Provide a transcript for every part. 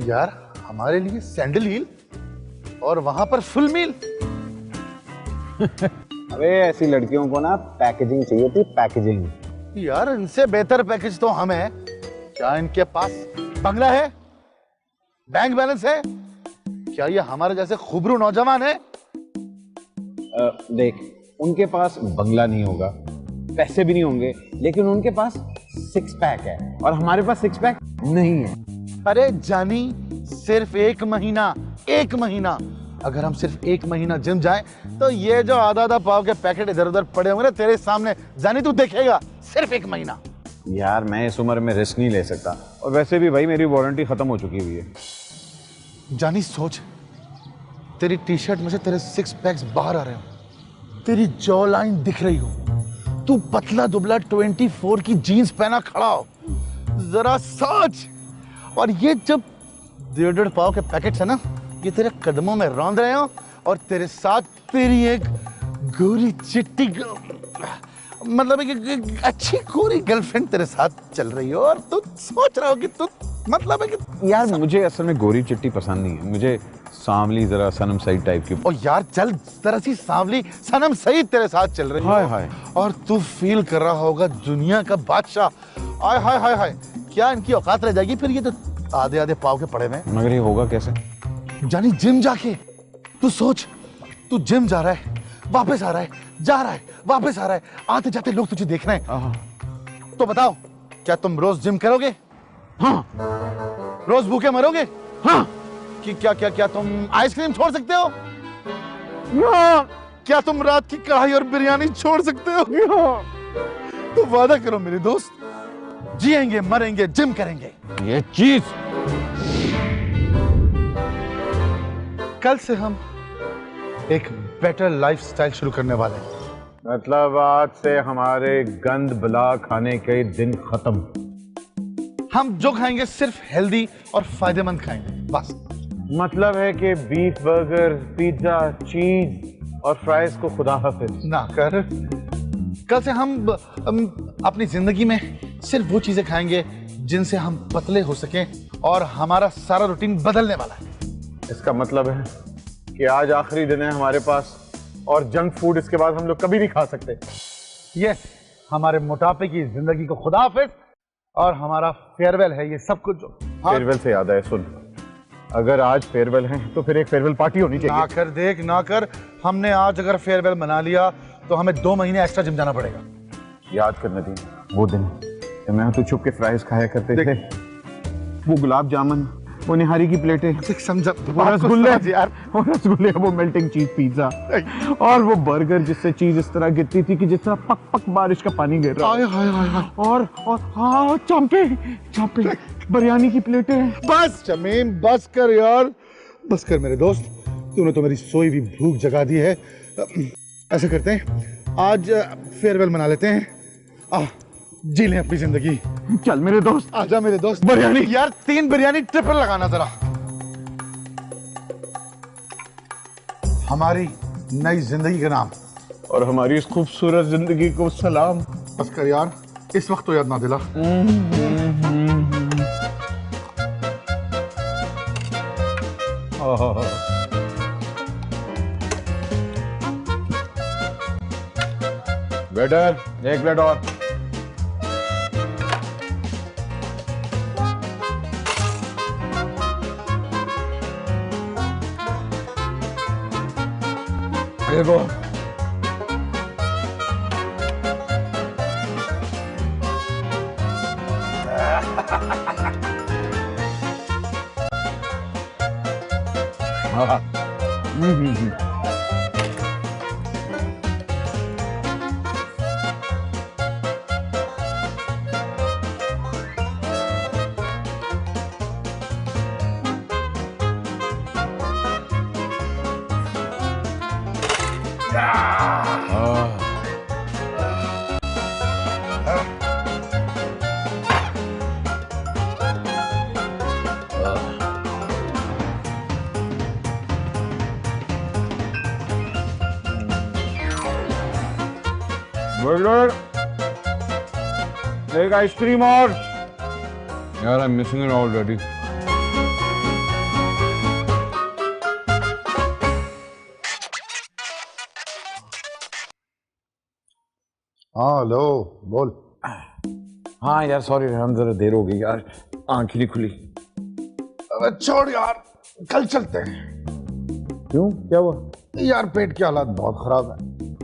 यार हमारे लिए सैंडल हील और वहां पर फुल मील। अबे ऐसी लड़कियों को ना पैकेजिंग चाहिए थी, पैकेजिंग। यार इनसे बेहतर पैकेज तो हम है। क्या इनके पास बंगला है, बैंक बैलेंस है? क्या ये हमारे जैसे खुबरू नौजवान है? देख, उनके पास बंगला नहीं होगा, पैसे भी नहीं होंगे, लेकिन उनके पास सिक्स पैक है और हमारे पास सिक्स पैक नहीं है। अरे जानी, सिर्फ एक महीना अगर हम सिर्फ एक महीना जिम जाएं तो ये जो आधा पाव के पैकेट इधर उधर पड़े होंगे ना तेरे सामने, जानी तू देखेगा। सिर्फ एक महीना। यार मैं इस उम्र में रिस्क नहीं ले सकता, और वैसे भी भाई मेरी वारंटी खत्म हो चुकी हुई है। जानी सोच, तेरी टी शर्ट में से तेरे सिक्स पैक्स बाहर आ रहे हो, तेरी जॉ लाइन दिख रही हो, तू पतला दुबला 24 की जीन्स पहना खड़ा हो, जरा सोच। और ये जब 1.5 पाव के पैकेट्स है ना, ये तेरे कदमों में रौंद रहे हो और तेरे साथ तेरी एक गोरी चिट्टी मतलब एक अच्छी गोरी गर्लफ्रेंड तेरे साथ चल रही हो, और तू सोच रहा हो कि तू मतलब है कि यार मुझे असल में गोरी चिट्टी पसंद नहीं है, मुझे सांवली जरा सनम सईद टाइप की। ओ यार चल, तरह सी सांवली सनम सईद तेरे साथ चल रही है। हाय हाय। और तू फील कर रहा होगा दुनिया का बादशाह। आय हाय हाय हाय, क्या इनकी औकात रह जाएगी फिर? ये तो आधे पाव के पड़े में। मगर ये होगा कैसे? जानी जिम जाके तू सोच, तू जिम जा रहा है, वापस आ रहा है, जा रहा है, वापस आ रहा है, आते जाते लोग तुझे देख रहे हैं। तो बताओ, क्या तुम रोज जिम करोगे? हाँ। रोज भूखे मरोगे? हाँ। कि क्या तुम आइसक्रीम छोड़ सकते हो? हाँ। क्या तुम रात की कढ़ाई और बिरयानी छोड़ सकते हो? हाँ। तो वादा करो मेरे दोस्त, जिएंगे मरेंगे जिम करेंगे। ये चीज कल से हम एक बेटर लाइफस्टाइल शुरू करने वाले हैं। मतलब आज से हमारे गंद बला खाने के दिन खत्म। हम जो खाएंगे सिर्फ हेल्दी और फायदेमंद खाएंगे, बस। मतलब है कि बीफ बर्गर, पिज्जा, चीज और फ्राइज को खुदा हाफिज ना कर। कल से हम अपनी जिंदगी में सिर्फ वो चीजें खाएंगे जिनसे हम पतले हो सकें, और हमारा सारा रूटीन बदलने वाला है। इसका मतलब है कि आज आखिरी दिन है हमारे पास, और जंक फूड इसके बाद हम लोग कभी नहीं खा सकते। यस, हमारे मोटापे की जिंदगी को खुदा हाफिज, और हमारा फेयरवेल है ये सब कुछ। जो फेयरवेल से याद है, सुन, अगर आज फेयरवेल है तो फिर एक फेयरवेल पार्टी होनी चाहिए। ना कर, देख ना कर, हमने आज अगर फेयरवेल मना लिया तो हमें 2 महीने एक्स्ट्रा जिम जाना पड़ेगा। याद करना दी वो दिन जब मैं तो छुप के फ्राइज खाया करते थे, वो गुलाब जामुन, वो निहारी की प्लेटें, समझा, वो रसगुल्ले यार, वो रसगुल्ले, वो मेल्टिंग चीज पिज्जा, और वो बर्गर जिससे चीज इस तरह गिरती थी कि जिस तरह पक पक बारिश का पानी गिर रहा है। और हाँ, चांपे बिरयानी की प्लेटें। बस शमीम, बस कर यार, बस कर मेरे दोस्त, तूने तो मेरी सोई हुई भूख जगा दी है। ऐसा करते हैं, आज फेयरवेल मना लेते हैं, जी लें अपनी जिंदगी। चल मेरे दोस्त, आजा मेरे दोस्त। बिरयानी यार, 3 बिरयानी ट्रिपल लगाना जरा। हमारी नई जिंदगी का नाम और हमारी इस खूबसूरत जिंदगी को सलाम। बस कर यार, इस वक्त तो याद ना दिला। वेटर, एक प्लेट और। देखो बर्गर, एक आइसक्रीम और। यार I am missing it already. हाँ लो बोल। हाँ यार सॉरी रहम, जरा देर हो गई यार, आंख ही नहीं खुली। अबे छोड़ यार, कल चलते हैं। क्यों, क्या हुआ? यार पेट की हालत बहुत खराब है।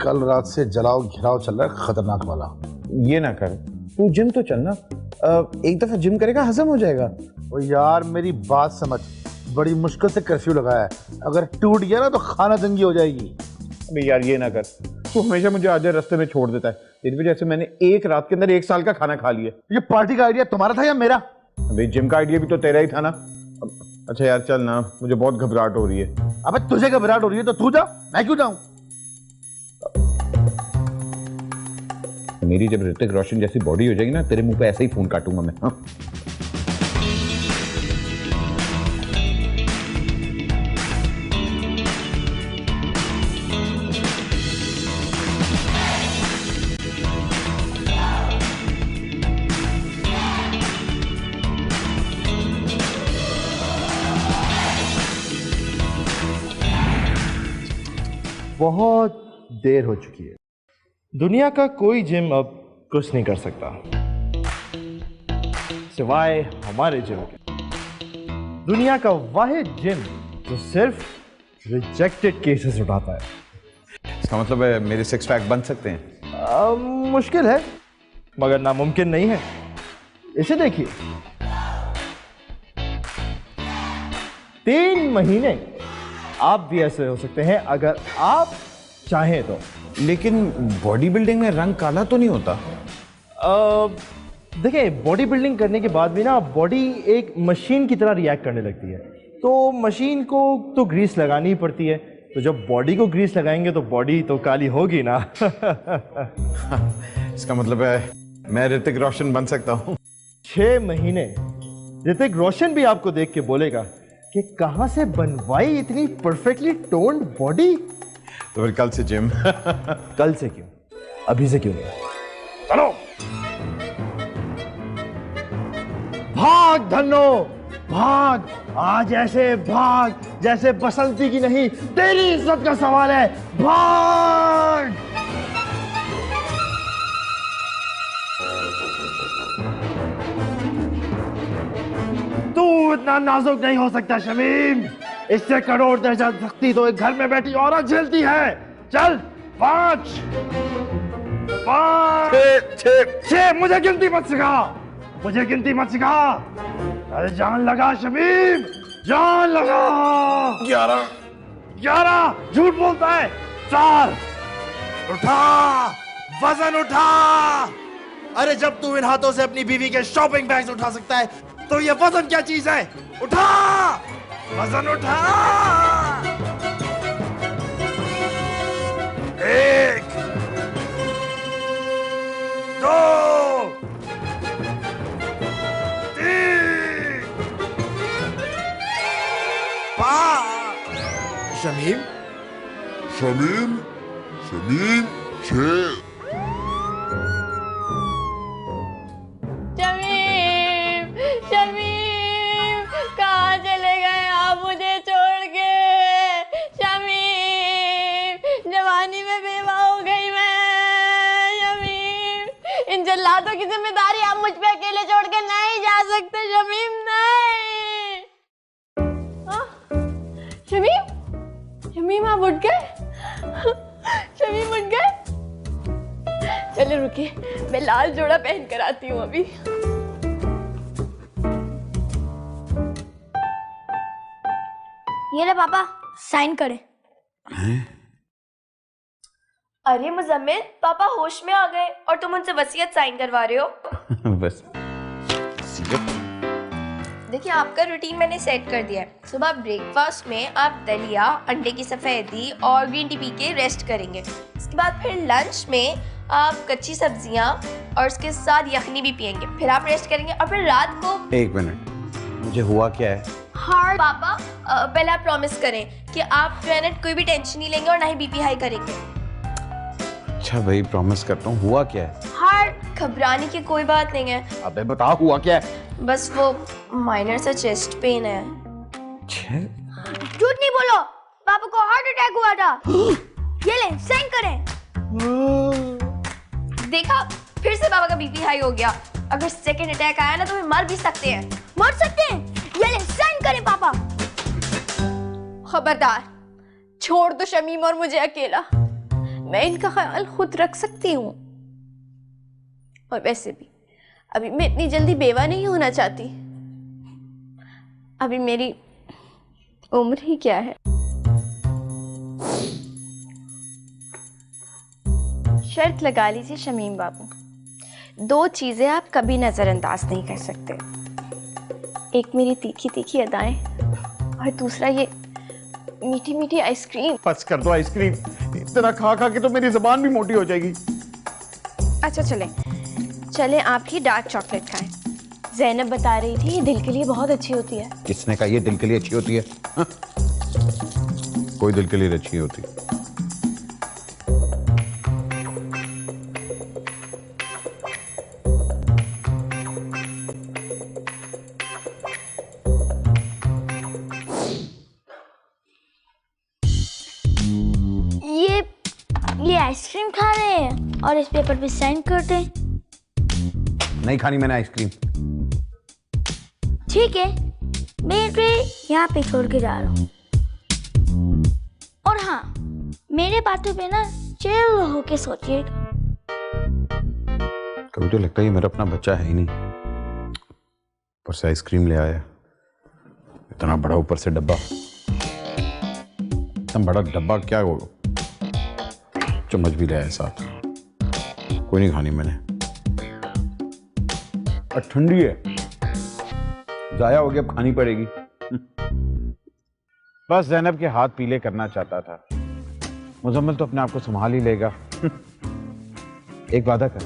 कल रात से जलाओ घिराव चल रहा है, खतरनाक वाला। ये ना कर, तू जिम तो चलना। एक दफा जिम करेगा हजम हो जाएगा। ओ यार मेरी बात समझ, बड़ी मुश्किल से कर्फ्यू लगाया है, अगर टूट गया ना तो खाना जंगी हो जाएगी। अबे यार ये ना कर, तू हमेशा मुझे आधे रास्ते में छोड़ देता है। तेरी वजह से मैंने एक रात के अंदर 1 साल का खाना खा लिया। ये पार्टी का आइडिया तुम्हारा था या मेरा? अबे जिम का आइडिया भी तो तेरा ही था ना। अच्छा यार चल ना, मुझे बहुत घबराहट हो रही है। अबे तुझे घबराहट हो रही है तो तू जा, मैं क्यों जाऊं? मेरी जब ऋतिक रोशन जैसी बॉडी हो जाएगी ना, तेरे मुंह पे ऐसे ही फोन काटूंगा मैं। हाँ? बहुत देर हो चुकी है। दुनिया का कोई जिम अब कुछ नहीं कर सकता सिवाय हमारे जिम के। दुनिया का वाहिद जिम जो सिर्फ रिजेक्टेड केसेस उठाता है। इसका मतलब है मेरे 6 पैक बन सकते हैं? मुश्किल है मगर नामुमकिन नहीं है। इसे देखिए, 3 महीने आप भी ऐसे हो सकते हैं अगर आप चाहें तो। लेकिन बॉडी बिल्डिंग में रंग काला तो नहीं होता? देखिए, बॉडी बिल्डिंग करने के बाद भी ना बॉडी एक मशीन की तरह रिएक्ट करने लगती है, तो मशीन को तो ग्रीस लगानी ही पड़ती है। तो जब बॉडी को ग्रीस लगाएंगे तो बॉडी तो काली होगी ना। इसका मतलब है मैं ऋतिक रोशन बन सकता हूँ। 6 महीने ऋतिक रोशन भी आपको देख के बोलेगा कि कहां से बनवाई इतनी परफेक्टली टोन्ड बॉडी। तो फिर कल से जिम। कल से क्यों, अभी से क्यों नहीं? चलो भाग धन्नो भाग, आज ऐसे भाग जैसे बसंती की नहीं तेरी इज्जत का सवाल है। भाग। तू इतना नाजुक नहीं हो सकता शमीम, इससे करोड़ दर्जा शक्ति तो एक घर में बैठी औरत झेलती है। चल 5 6 मुझे गिनती मत सिखा, मुझे गिनती मत सिखा। अरे जान लगा शमीम, जान लगा। 11 झूठ बोलता है। 4 उठा, वजन उठा। अरे जब तू इन हाथों से अपनी बीवी के शॉपिंग बैग्स उठा सकता है तो ये वजन क्या चीज है? उठा, वजन उठा। 1 2 3 5 शमीम शमीम शमीम 6 शमीम शमीम कहाँ चले गए आप मुझे छोड़ के? शमीम जवानी में बेवा हो गई मैं। शमीम इन जल्लादों की जिम्मेदारी आप मुझ पे अकेले छोड़ के नहीं जा सकते। शमीम नहीं। शमीम शमीम आप उठ गए? शमीम उठ गए? चलो रुकिए, मैं लाल जोड़ा पहन कर आती हूँ अभी। ये ले पापा, साइन करे। अरे मुजम्मिल, पापा होश में आ गए और तुम उनसे वसीयत साइन करवा रहे हो। बस देखिए, आपका रूटीन मैंने सेट कर दिया है। सुबह ब्रेकफास्ट में आप दलिया, अंडे की सफ़ेदी और ग्रीन टी पी के रेस्ट करेंगे। इसके बाद फिर लंच में आप कच्ची सब्जियां और उसके साथ यखनी भी पियेंगे। फिर आप रेस्ट करेंगे और फिर रात को। 1 मिनट, मुझे हुआ क्या है? हाँ पापा, पहले आप प्रॉमिस करें कि आप जो है ना कोई भी टेंशन नहीं लेंगे और ना ही बीपी हाई करेंगे। अच्छा भाई, प्रॉमिस करता हूँ। हुआ क्या है? हार्ट, घबराने की कोई बात नहीं है, अबे बता, हुआ क्या है? बस वो माइनर सा चेस्ट पेन है। झूठ नहीं बोलो, पापा को हार्ट अटैक हुआ था। ये ले साइन करें। देखा, फिर से पापा का बीपी हाई हो गया। अगर सेकंड अटैक आया ना तो वे मर भी सकते हैं। मर सकते हैं? ये ले साइन करें पापा। खबरदार, छोड़ दो शमीम और मुझे अकेला। मैं इनका ख्याल खुद रख सकती हूँ। और वैसे भी अभी मैं इतनी जल्दी बेवा नहीं होना चाहती। अभी मेरी उम्र ही क्या है। शर्त लगा लीजिए शमीम बाबू, 2 चीजें आप कभी नजरअंदाज नहीं कर सकते। एक मेरी तीखी तीखी अदाएं और दूसरा ये मीठी मीठी आइसक्रीम। बस कर दो आइसक्रीम, इतना खा खा के तो मेरी जुबान भी मोटी हो जाएगी। अच्छा चले आप ही डार्क चॉकलेट खाएं। ज़ैनब बता रही थी ये दिल के लिए बहुत अच्छी होती है। किसने कहा ये दिल के लिए अच्छी होती है? हा? कोई दिल के लिए अच्छी होती। ये आइसक्रीम खा रहे हैं और इस पेपर पे साइन करते हैं। नहीं खानी मैंने आइसक्रीम। ठीक है, मैं ट्रे यहाँ पे छोड़ के जा रहा हूँ। और हाँ, मेरे बातों पे ना चिल होके सोचिएगा। कभी तो लगता है ये मेरा अपना बच्चा है ही नहीं। ऊपर से आइसक्रीम ले आया, इतना बड़ा ऊपर से डब्बा। इतना बड़ा डब्बा क्या होगा? चम्मच भी ले आया साथ। कोई नहीं खानी मैंने। और ठंडी है, जाया हो गया, अब खानी पड़ेगी। बस ज़ैनब के हाथ पीले करना चाहता था। मुजम्मिल तो अपने आप को संभाल ही लेगा। एक वादा कर,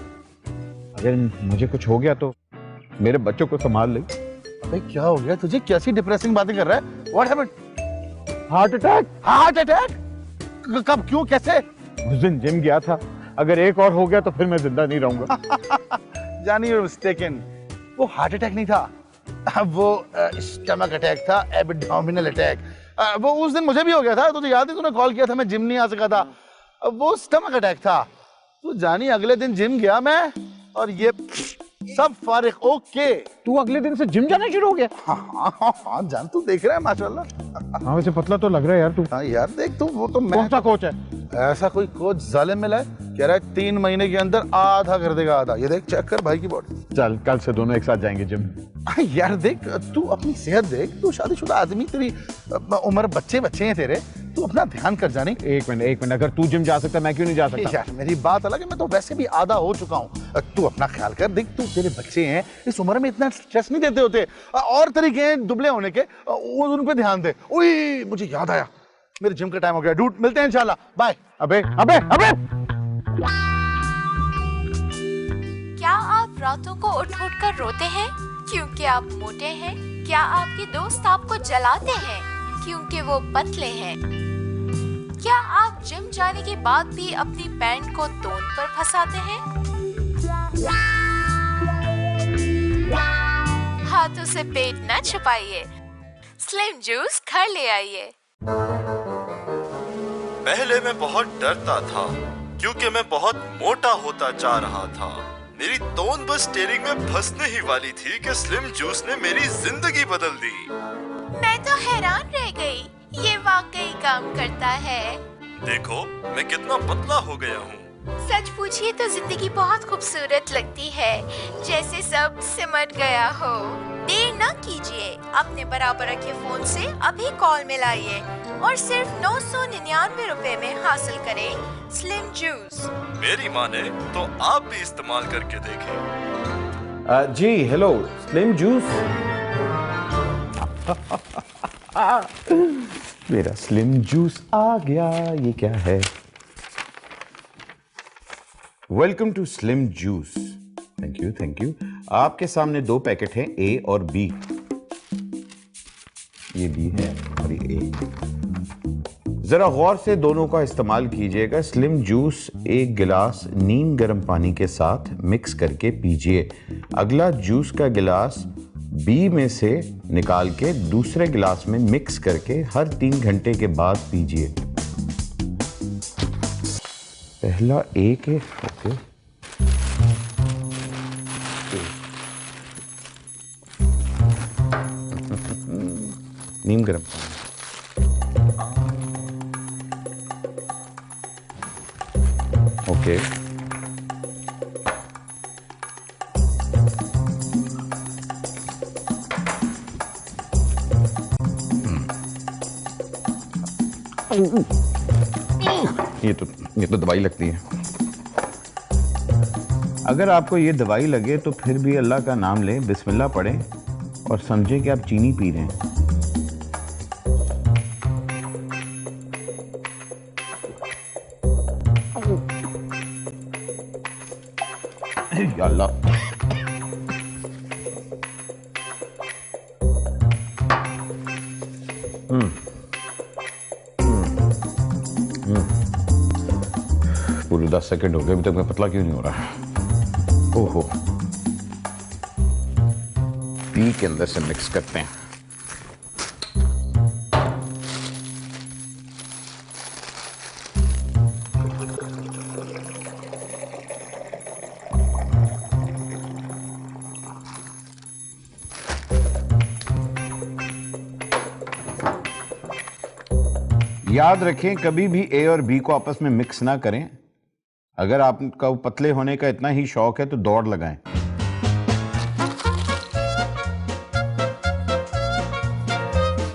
अगर मुझे कुछ हो गया तो मेरे बच्चों को संभाल ले। अबे क्या हो गया तुझे? कैसी डिप्रेसिंग बातें कर रहा है? What happened? Heart attack. Heart attack? कब, क्यों, कैसे? उस दिन जिम गया था, अगर एक और हो गया तो फिर मैं जिंदा नहीं रहूंगा। जानी you're mistaken, वो हार्ट अटैक नहीं था, वो स्टमक अटैक था, एब्डोमिनल अटैक। वो उस दिन मुझे भी हो गया था, तुझे याद है? तूने कॉल किया था, मैं जिम नहीं आ सका था। वो स्टमक अटैक था। तो जानी अगले दिन जिम गया मैं, और ये सब फारिग। ओके, तू अगले दिन से जिम जाना शुरू हो गया? हाँ जान, तू देख रहा है माशाल्लाह। हाँ वैसे पतला तो लग रहा है यार तू। हाँ यार देख तू, वो तो मैं। कौन सा कोच है? ऐसा कोई कोच जालिम मिला है, कह रहा है 3 महीने के अंदर आधा कर देगा, आधा। ये देख, चेक कर भाई की बॉडी। चल कल से दोनों एक साथ जाएंगे जिम। यार देख, तू अपनी सेहत देख, तू शादीशुदा आदमी, तेरी उम्र, बच्चे हैं तेरे, तू अपना ध्यान कर जाने। एक मिनट, अगर तू जिम जा सकता मैं क्यों नहीं जा सकता? यार मेरी बात अलग है, मैं तो वैसे भी आधा हो चुका हूँ। तू अपना ख्याल कर, देख तू, तेरे बच्चे हैं, इस उम्र में इतना स्ट्रेस नहीं देते होते। और तरीके हैं दुबले होने के, उन पे ध्यान दे। ओए मुझे याद आया, मेरे जिम का टाइम हो गया डूड, मिलते हैं इंशाल्लाह, बाय। अबे अबे अबे, क्या आप रातों को उठ कर रोते हैं क्योंकि आप मोटे हैं? क्या आपके दोस्त आपको जलाते हैं क्योंकि वो पतले हैं? क्या आप जिम जाने के बाद भी अपनी पैंट को तोन पर फंसाते हैं? हाथों से पेट न छुपाइए, स्लिम जूस घर ले आइए। पहले मैं बहुत डरता था क्योंकि मैं बहुत मोटा होता जा रहा था। मेरी तोन बस स्टीयरिंग में फंसने ही वाली थी कि स्लिम जूस ने मेरी जिंदगी बदल दी। मैं तो हैरान रह गई, ये वाकई काम करता है। देखो मैं कितना पतला हो गया हूँ। सच पूछिए तो जिंदगी बहुत खूबसूरत लगती है, जैसे सब सिमट गया हो। देर न कीजिए, अपने बराबर रखे फोन से अभी कॉल मिलाइए और सिर्फ 999 रुपए में हासिल करें स्लिम जूस। मेरी माने तो आप भी इस्तेमाल करके देखें। जी हेलो, स्लिम जूस। मेरा स्लिम जूस आ गया। ये क्या है? Welcome to slim juice. Thank you. आपके सामने 2 पैकेट हैं, ए और बी। ये बी है और ये ए। जरा गौर से दोनों का इस्तेमाल कीजिएगा। स्लिम जूस 1 गिलास नीम गर्म पानी के साथ मिक्स करके पीजिए। अगला जूस का गिलास बी में से निकाल के दूसरे गिलास में मिक्स करके हर 3 घंटे के बाद पीजिए। पहला एक है, ओके। नीम गर्म पानी, ओके। ये तो दवाई लगती है। अगर आपको ये दवाई लगे तो फिर भी अल्लाह का नाम लें, बिस्मिल्लाह पढ़ें और समझें कि आप चीनी पी रहे हैं। या अल्लाह, पूरे 10 सेकंड हो गए, अभी तक मैं पतला क्यों नहीं हो रहा? ओहो, पी के अंदर से मिक्स करते हैं। याद रखें, कभी भी ए और बी को आपस में मिक्स ना करें। अगर आपका पतले होने का इतना ही शौक है तो दौड़ लगाएं।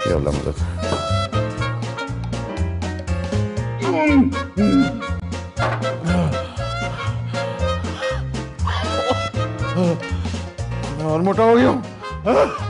या अल्लाह मदद। और मोटा हो गया हूं।